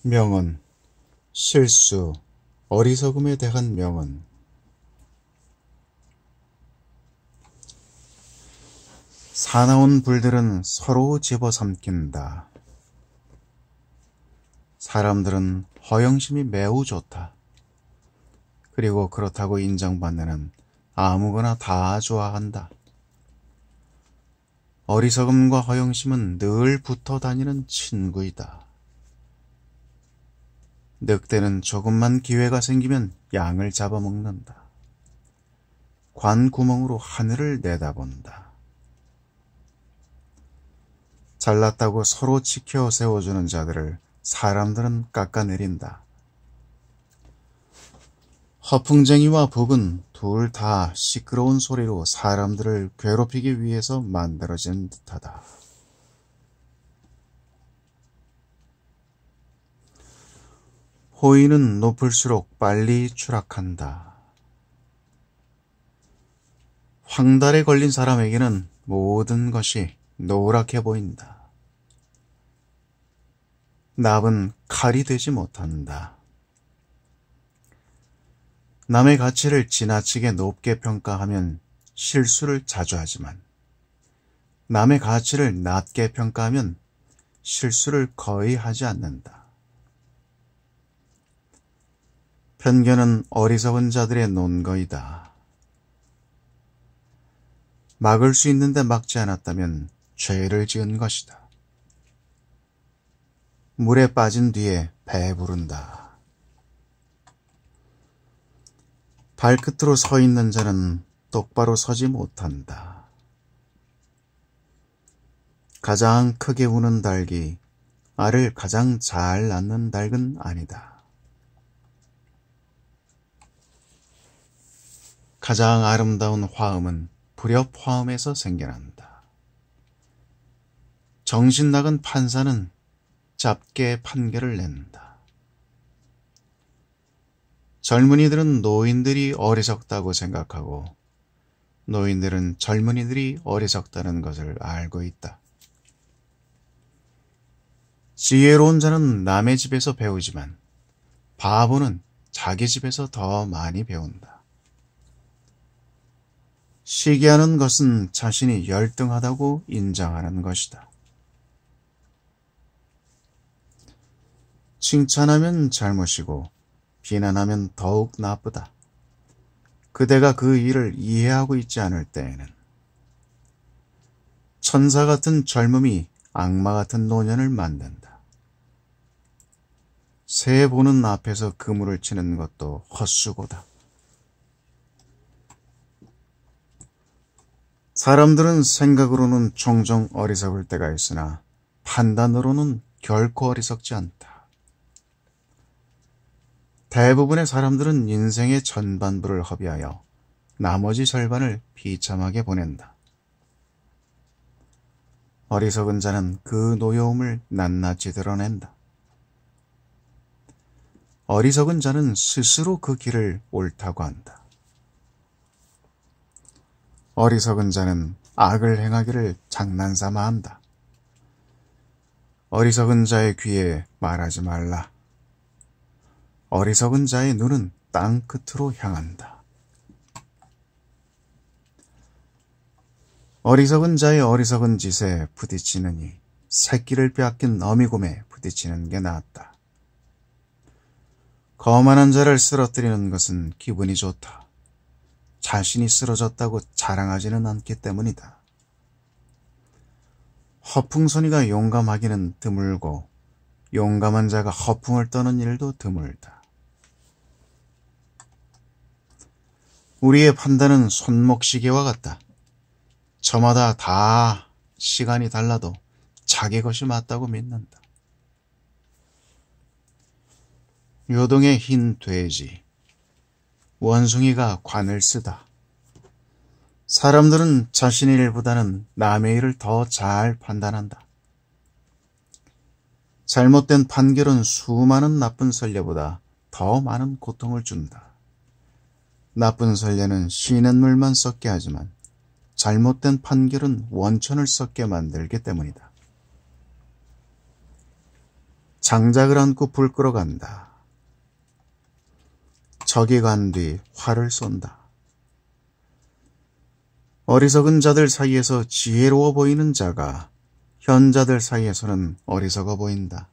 명언, 실수, 어리석음에 대한 명언. 사나운 불들은 서로 집어삼킨다. 사람들은 허영심이 매우 좋다. 그리고 그렇다고 인정받는 애는 아무거나 다 좋아한다. 어리석음과 허영심은 늘 붙어 다니는 친구이다. 늑대는 조금만 기회가 생기면 양을 잡아먹는다. 관구멍으로 하늘을 내다본다. 잘났다고 서로 지켜 세워주는 자들을 사람들은 깎아내린다. 허풍쟁이와 북은 둘 다 시끄러운 소리로 사람들을 괴롭히기 위해서 만들어진 듯하다. 호의는 높을수록 빨리 추락한다. 황달에 걸린 사람에게는 모든 것이 노랗게 보인다. 납은 칼이 되지 못한다. 남의 가치를 지나치게 높게 평가하면 실수를 자주 하지만 남의 가치를 낮게 평가하면 실수를 거의 하지 않는다. 편견은 어리석은 자들의 논거이다. 막을 수 있는데 막지 않았다면 죄를 지은 것이다. 물에 빠진 뒤에 배 부른다. 발끝으로 서 있는 자는 똑바로 서지 못한다. 가장 크게 우는 닭이 알을 가장 잘 낳는 닭은 아니다. 가장 아름다운 화음은 불협화음에서 생겨난다. 정신 나간 판사는 짧게 판결을 낸다. 젊은이들은 노인들이 어리석다고 생각하고 노인들은 젊은이들이 어리석다는 것을 알고 있다. 지혜로운 자는 남의 집에서 배우지만 바보는 자기 집에서 더 많이 배운다. 시기하는 것은 자신이 열등하다고 인정하는 것이다. 칭찬하면 잘못이고 비난하면 더욱 나쁘다. 그대가 그 일을 이해하고 있지 않을 때에는 천사 같은 젊음이 악마 같은 노년을 만든다. 새 보는 앞에서 그물을 치는 것도 헛수고다. 사람들은 생각으로는 종종 어리석을 때가 있으나 판단으로는 결코 어리석지 않다. 대부분의 사람들은 인생의 전반부를 허비하여 나머지 절반을 비참하게 보낸다. 어리석은 자는 그 노여움을 낱낱이 드러낸다. 어리석은 자는 스스로 그 길을 옳다고 한다. 어리석은 자는 악을 행하기를 장난삼아 한다. 어리석은 자의 귀에 말하지 말라. 어리석은 자의 눈은 땅 끝으로 향한다. 어리석은 자의 어리석은 짓에 부딪히느니 새끼를 빼앗긴 어미곰에 부딪히는 게 낫다. 거만한 자를 쓰러뜨리는 것은 기분이 좋다. 자신이 쓰러졌다고 자랑하지는 않기 때문이다. 허풍소니가 용감하기는 드물고 용감한 자가 허풍을 떠는 일도 드물다. 우리의 판단은 손목시계와 같다. 저마다 다 시간이 달라도 자기 것이 맞다고 믿는다. 요동의 흰 돼지, 원숭이가 관을 쓰다. 사람들은 자신의 일보다는 남의 일을 더 잘 판단한다. 잘못된 판결은 수많은 나쁜 선례보다 더 많은 고통을 준다. 나쁜 선례는 쉬는 물만 썩게 하지만 잘못된 판결은 원천을 썩게 만들기 때문이다. 장작을 안고 불 끌어간다. 적이 간 뒤 활을 쏜다. 어리석은 자들 사이에서 지혜로워 보이는 자가 현자들 사이에서는 어리석어 보인다.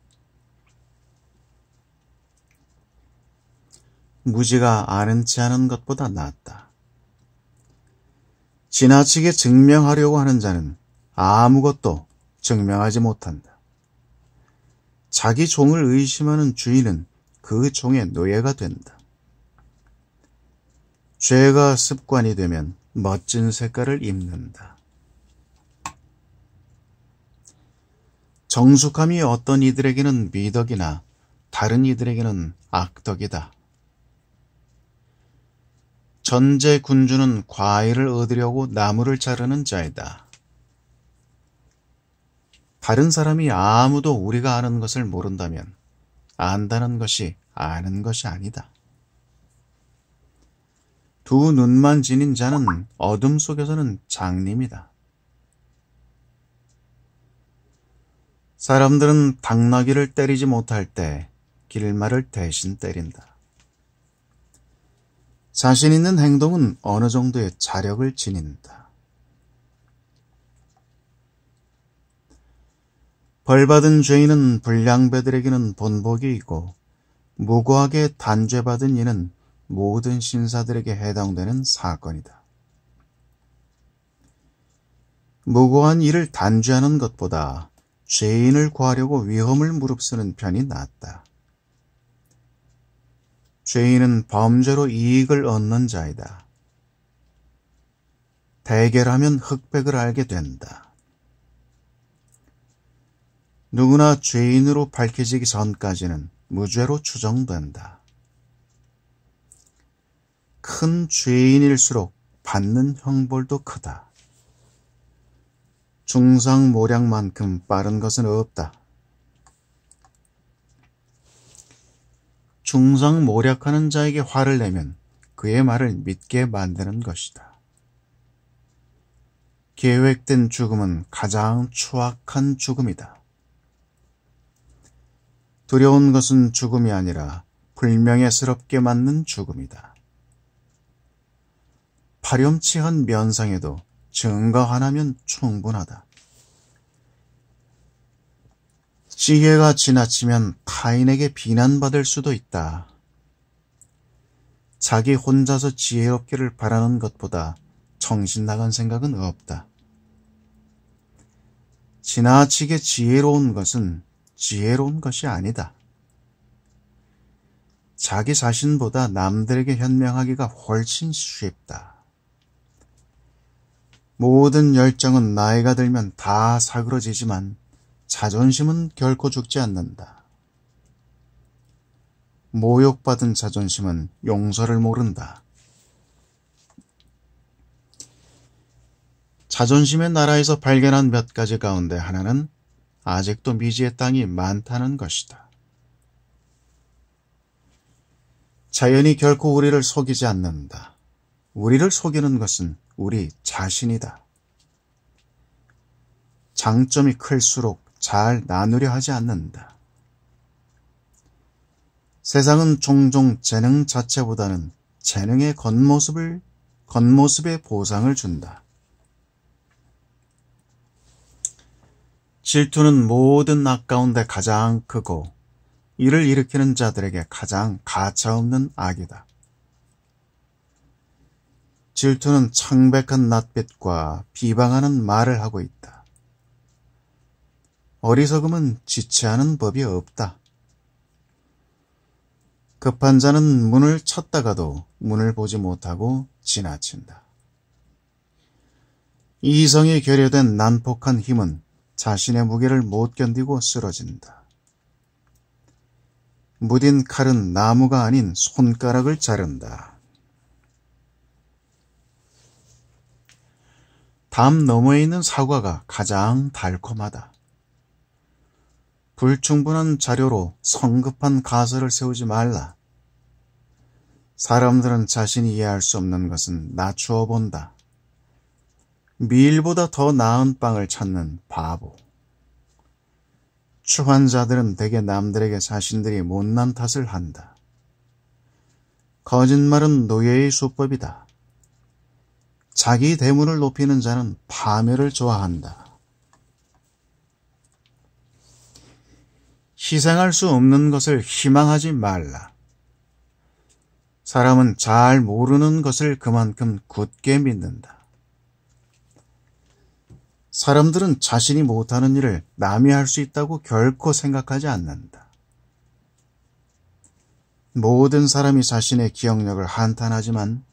무지가 아는 체 하는 것보다 낫다. 지나치게 증명하려고 하는 자는 아무것도 증명하지 못한다. 자기 종을 의심하는 주인은 그 종의 노예가 된다. 죄가 습관이 되면 멋진 색깔을 입는다. 정숙함이 어떤 이들에게는 미덕이나 다른 이들에게는 악덕이다. 전제 군주는 과일을 얻으려고 나무를 자르는 자이다. 다른 사람이 아무도 우리가 아는 것을 모른다면 안다는 것이 아는 것이 아니다. 두 눈만 지닌 자는 어둠 속에서는 장님이다. 사람들은 당나귀를 때리지 못할 때 길말을 대신 때린다. 자신 있는 행동은 어느 정도의 자력을 지닌다. 벌받은 죄인은 불량배들에게는 본보기 이고 무고하게 단죄받은 이는 모든 신사들에게 해당되는 사건이다. 무고한 이를 단죄하는 것보다 죄인을 구하려고 위험을 무릅쓰는 편이 낫다. 죄인은 범죄로 이익을 얻는 자이다. 대결하면 흑백을 알게 된다. 누구나 죄인으로 밝혀지기 전까지는 무죄로 추정된다. 큰 죄인일수록 받는 형벌도 크다. 중상모략만큼 빠른 것은 없다. 중상모략하는 자에게 화를 내면 그의 말을 믿게 만드는 것이다. 계획된 죽음은 가장 추악한 죽음이다. 두려운 것은 죽음이 아니라 불명예스럽게 맞는 죽음이다. 파렴치한 면상에도 증거 하나면 충분하다. 지혜가 지나치면 타인에게 비난받을 수도 있다. 자기 혼자서 지혜롭기를 바라는 것보다 정신 나간 생각은 없다. 지나치게 지혜로운 것은 지혜로운 것이 아니다. 자기 자신보다 남들에게 현명하기가 훨씬 쉽다. 모든 열정은 나이가 들면 다 사그러지지만 자존심은 결코 죽지 않는다. 모욕받은 자존심은 용서를 모른다. 자존심의 나라에서 발견한 몇 가지 가운데 하나는 아직도 미지의 땅이 많다는 것이다. 자연이 결코 우리를 속이지 않는다. 우리를 속이는 것은 우리 자신이다. 장점이 클수록 잘 나누려 하지 않는다. 세상은 종종 재능 자체보다는 재능의 겉모습에 보상을 준다. 질투는 모든 악 가운데 가장 크고 이를 일으키는 자들에게 가장 가차없는 악이다. 질투는 창백한 낯빛과 비방하는 말을 하고 있다. 어리석음은 지체하는 법이 없다. 급한 자는 문을 찾다가도 문을 보지 못하고 지나친다. 이성이 결여된 난폭한 힘은 자신의 무게를 못 견디고 쓰러진다. 무딘 칼은 나무가 아닌 손가락을 자른다. 담 너머에 있는 사과가 가장 달콤하다. 불충분한 자료로 성급한 가설을 세우지 말라. 사람들은 자신이 이해할 수 없는 것은 낮추어 본다. 밀보다 더 나은 빵을 찾는 바보. 추한 자들은 대개 남들에게 자신들이 못난 탓을 한다. 거짓말은 노예의 수법이다. 자기 대문을 높이는 자는 파멸을 좋아한다. 희생할 수 없는 것을 희망하지 말라. 사람은 잘 모르는 것을 그만큼 굳게 믿는다. 사람들은 자신이 못하는 일을 남이 할 수 있다고 결코 생각하지 않는다. 모든 사람이 자신의 기억력을 한탄하지만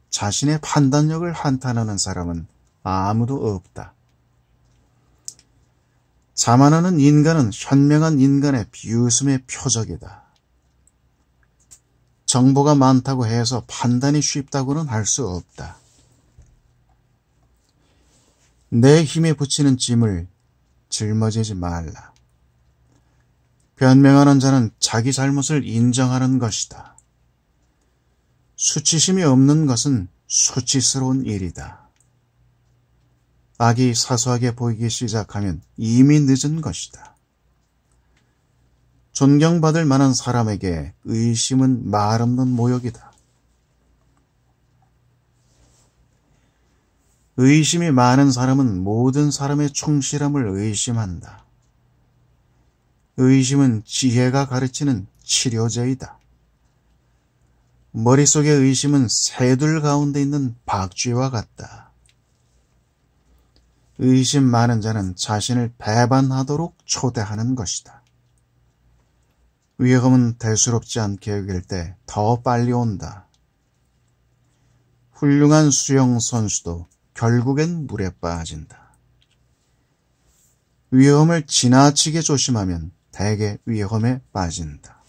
자신의 판단력을 한탄하는 사람은 아무도 없다. 자만하는 인간은 현명한 인간의 비웃음의 표적이다. 정보가 많다고 해서 판단이 쉽다고는 할 수 없다. 내 힘에 붙이는 짐을 짊어지지 말라. 변명하는 자는 자기 잘못을 인정하는 것이다. 수치심이 없는 것은 수치스러운 일이다. 악이 사소하게 보이기 시작하면 이미 늦은 것이다. 존경받을 만한 사람에게 의심은 말 없는 모욕이다. 의심이 많은 사람은 모든 사람의 충실함을 의심한다. 의심은 지혜가 가르치는 치료제이다. 머릿속의 의심은 새들 가운데 있는 박쥐와 같다. 의심 많은 자는 자신을 배반하도록 초대하는 것이다. 위험은 대수롭지 않게 여길 때 더 빨리 온다. 훌륭한 수영 선수도 결국엔 물에 빠진다. 위험을 지나치게 조심하면 대개 위험에 빠진다.